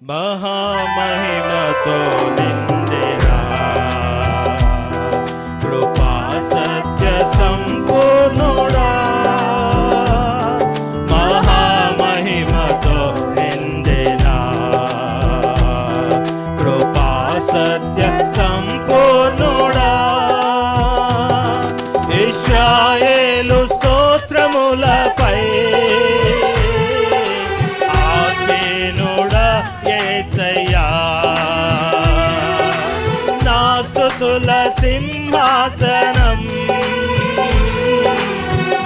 మహామహిమతో నిండినా కృపా సత్య సంపూర్ణుడా, మహామహిమతో నిండినా కృపా సత్య సంపూర్ణుడా, ఇశ్రాయేలు స్తోత్రములపై ఆసీనుడా యేసయ్యా, నా స్తుతుల సింహాసనం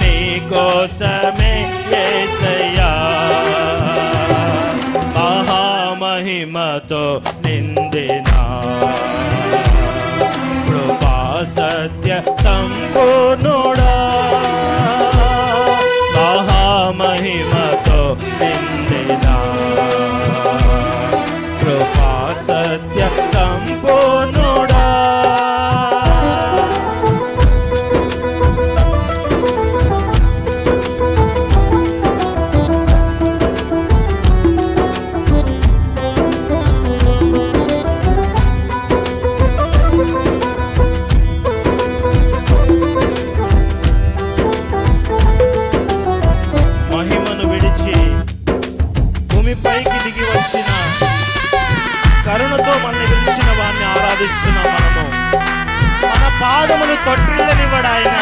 నీ కోసమే యేసయ్యా, మహామహిమతో నిండినా కృపా సత్య సంపూర్ణుడా, మహామహిమతో నిండినా కృపా సత్య సంపూర్ణుడా. మహిమను విడిచి భూమిపైకి దిగి వచ్చిన కరుణతో మనల్ని పిలిచిన వారిని ఆరాధిస్తున్నాం. మనము మన పాదములు తొట్టిల్లనివ్వడాయన,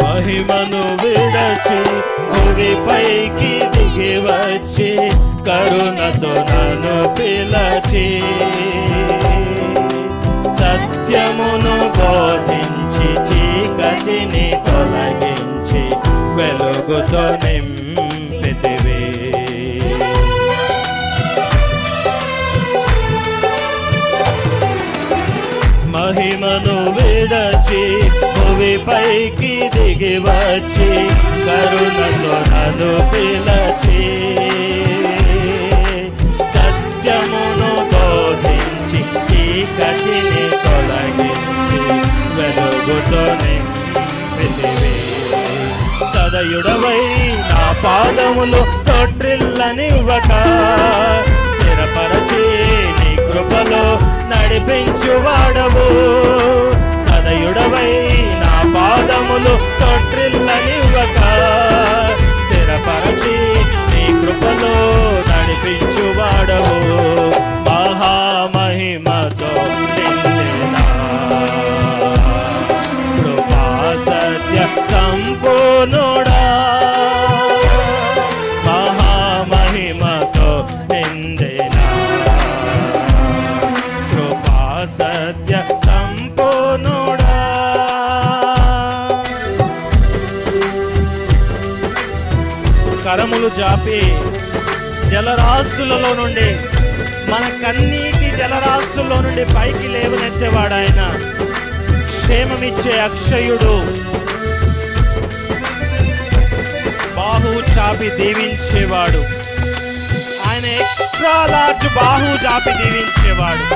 మహిమను విడచి భూమిపైకి దిగి వచ్చి కరుణతో నన్ను పిలచి సత్యమును బోధించి చీకటిని తొలగించి వెలుగుతో నింపితివి, మహిమను విడచి భూమిపైకి దిగి వచ్చి కరుణతో నన్ను పిలచి సత్యమును బోధించి చీకటిని తొలగించి వెలుగుతో నింపితివి, సదయుడవై నా పాదములు తొట్టిల్లనివ్వక స్థిరపరచి నీ కృపలో నడిపించువాడవు, సదయుడవై నా పాదములు తొట్టిల్లనివ్వక స్థిరపరచి నీ కృపలో నడిపించువాడవు, మహామహిమతో నిండినా కృపా సత్య సంపూర్ణుడా, మహామహిమతో నిండినా కృపా సత్య సంపూర్ణుడా. కరములు చాపి జలరాశులలో నుండి, మన కన్నీటి జలరాశుల్లో నుండి పైకి లేవనెత్తేవాడాయన, క్షేమమిచ్చే అక్షయుడు, బాహు చాపి దీవించేవాడు, ఆయన ఎక్స్ట్రా లార్జ్ బాహు చాపి దీవించేవాడు.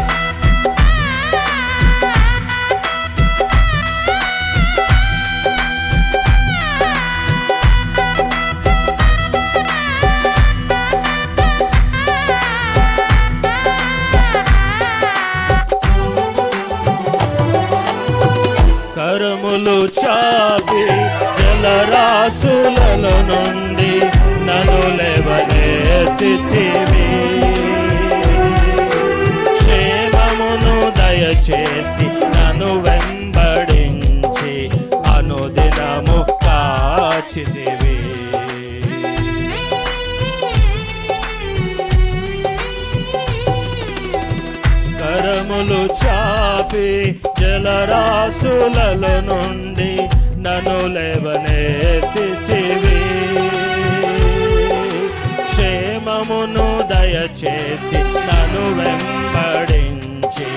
కరములు చాపి జలరాశులలో నుండి నన్ను లేవనెత్తితివి, క్షేమమును దయచేసి నన్ను వెంబడించి అనుదినము కాచితివి, కరములు చాపి జలరాశులలో నుండి నన్ను లేవనెత్తితివి, క్షేమమును దయచేసి నన్ను వెంబడించి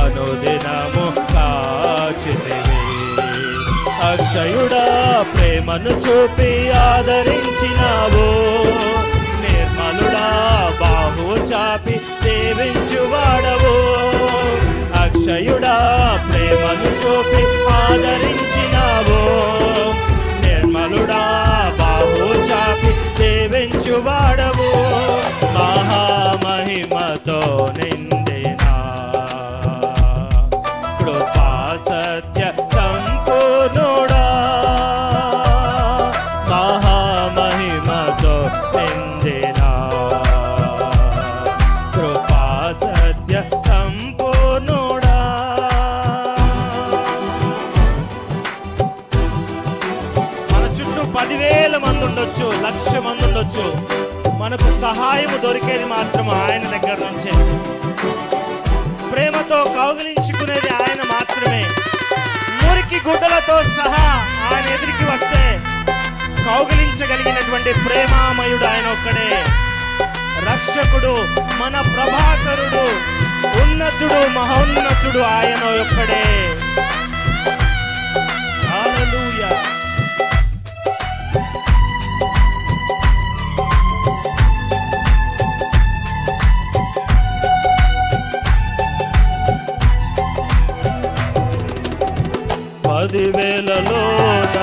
అనుదినము కాచితివి, అక్షయుడా ప్రేమను చూపి ఆదరించినావు, నిర్మలుడా బాహు చాపి దీవించువాడవు, అతిశయుడా ప్రేమను చూపి ఆదరించినావు. నిర్మలుడా బాహు చాపి దేవించువాడవు. మహామహిమతో నిండిన కృపా సత్య సంపూర్ణుడా. మహామహిమతో నిండిన కృపా సత్య సంపూర్ణుడా. మన చుట్టూ 10,000 మంది ఉండొచ్చు, 1,00,000 మంది ఉండొచ్చు, మనకు సహాయము దొరికేది మాత్రం ఆయన దగ్గర నుంచే. ప్రేమతో కౌగిలించుకునేది ఆయన మాత్రమే. మురికి గుడ్డలతో సహా ఆయన ఎదురికి వస్తే కౌగిలించగలిగినటువంటి ప్రేమామయుడు ఆయన ఒక్కడే. రక్షకుడు, మన ప్రభాకరుడు, ఉన్నతుడు, మహోన్నతుడు ఆయన ఒక్కడే. హల్లెలూయా. పదివేలలోన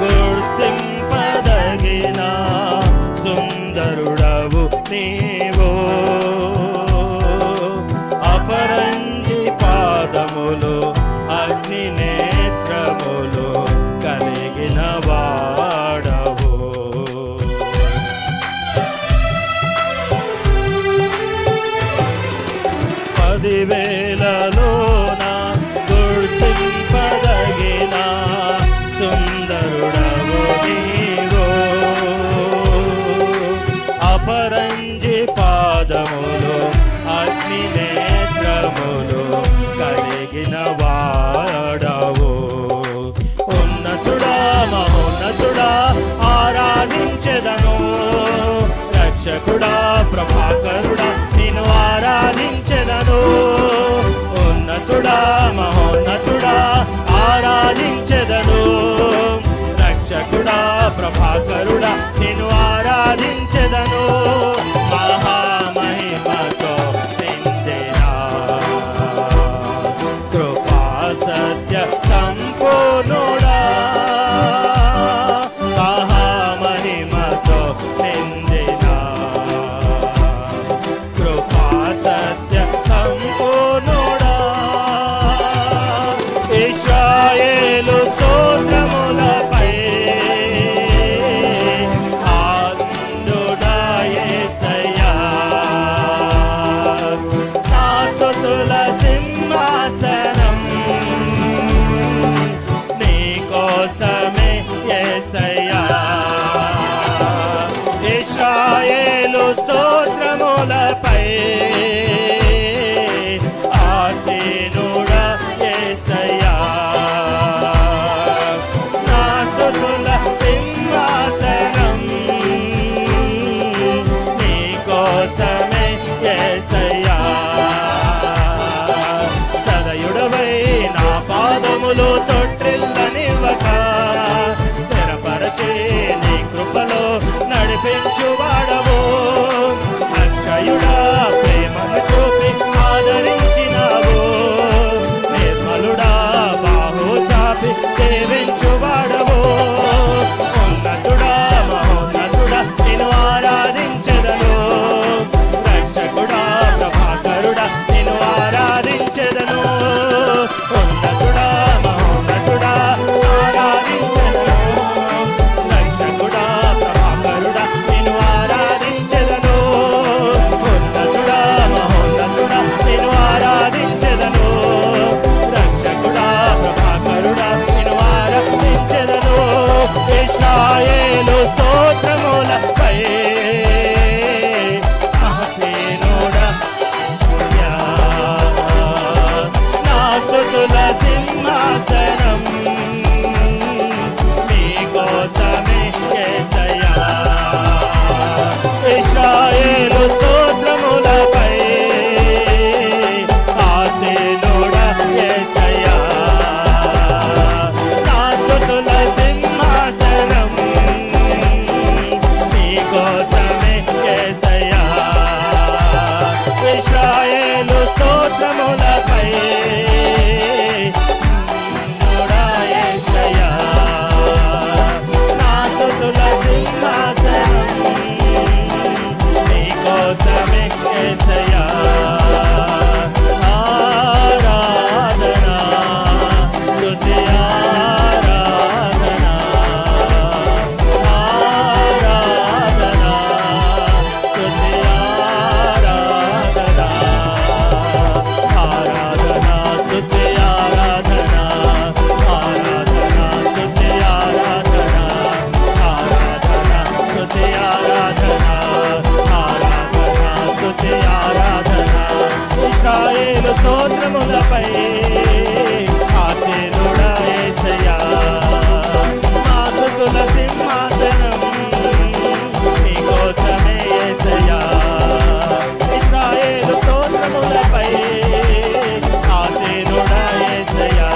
గుర్తింపదగిన సుందరుడవు నీవో. అపరంజి పాదములు అగ్ని నేత్రములు కలిగిన వాడవు. పదివేలలోన గుర్తింపదగిన సుందరుడవు నీవో. అపరంజి పాదములు అగ్ని నేత్రములు కలిగిన వాడవు. ఉన్నతుడా మహోన్నతుడా ఆరాధించెదను. రక్షకుడా ప్రభాకరుడా నిన్ను ఆరాధించెదను. ఉన్నత స్తోత్రములపై ఆసీనుడా యేసయ్యా మా స్తుతుల సింహాసనం నీకోసమే యేసయ్యా ఇశ్రాయేలు స్తోత్రములపై ఆసీనుడా యేసయ్యా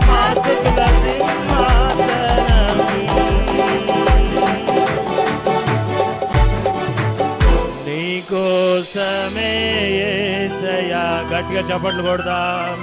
మా స్తుతుల సింహాసనం నీకోసమే యేసయ్యా. గట్టిగా చప్పట్లు కొడదాం.